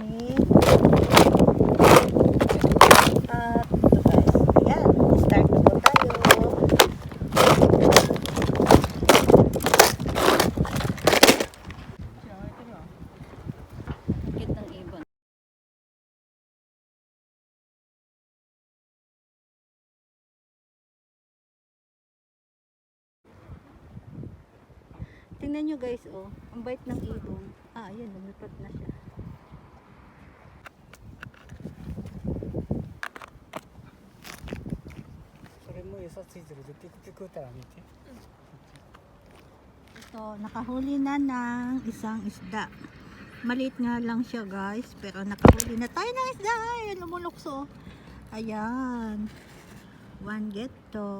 kami. At ito guys, ayan, start na po tayo. Cute ng ibon. Tingnan nyo guys, oh, ang bait ng ibon. Ayan, lumipat na siya. Ito, nakahuli na ng isang isda. Maliit nga lang siya guys, pero nakahuli na tayo ng isda. Ayan, lumulukso. Ayan. One getto.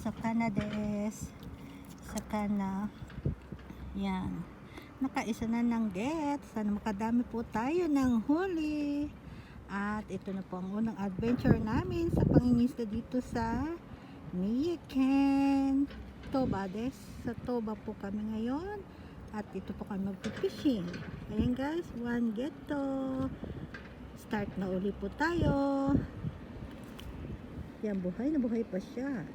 Sa Canades. Sa Cana. Yan. Nakaisa na ng get. Sana makadami po tayo ng huli. At ito na po ang unang adventure namin sa pangingisda dito sa Miyaken. TOBA des. Sa TOBA po kami ngayon. At ito po kami magpipishing. Ayan guys, one getto. Start na uli po tayo. Yan, buhay na buhay pa siya.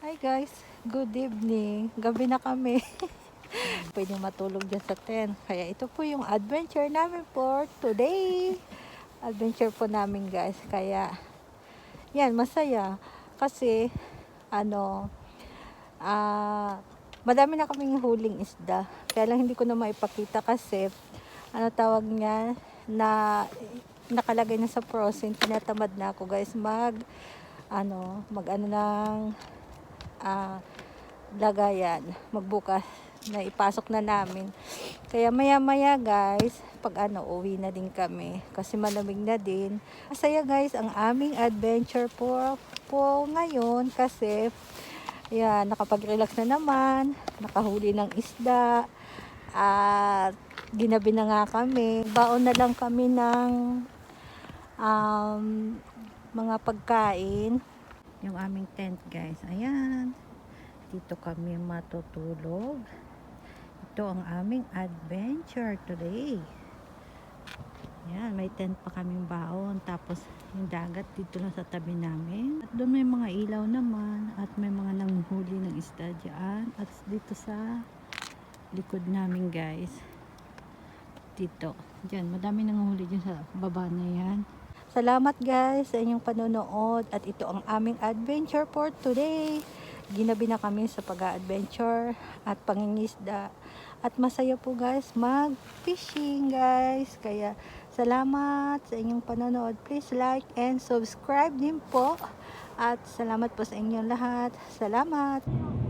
Hi guys, good evening. Gabi na kami. Pwedeng matulog dyan sa tent. Kaya ito po yung adventure namin for today. Adventure po namin guys. Kaya, yan, masaya. Kasi, madami na kaming huling isda. Kaya lang hindi ko na maipakita kasi, tawag niya, na nakalagay na sa frozen. Tinatamad na ako guys mag ng lagayan, magbukas na ipasok na namin. Kaya maya maya guys, pag uwi na din kami kasi malamig na din. Masaya guys ang aming adventure po ngayon kasi Ayan, nakapag-relax na naman. Nakahuli ng isda. At ginabi na nga kami. Baon na lang kami ng mga pagkain. Yung aming tent guys. Ayan. Dito kami matutulog. Ito ang aming adventure today. Yan, may tent pa kaming baon. Tapos yung dagat dito lang sa tabi namin. At doon may mga ilaw naman. At may mga nanghuli ng isda dyan. At dito sa likod namin guys. Dito. Dyan, madami nanghuli dyan sa baba na yan. Salamat guys sa inyong panonood. At ito ang aming adventure for today. Ginabi na kami sa pag-adventure at pangingisda. At masaya po guys mag-fishing guys. Kaya salamat sa inyong panonood. Please like and subscribe din po. At salamat po sa inyong lahat. Salamat.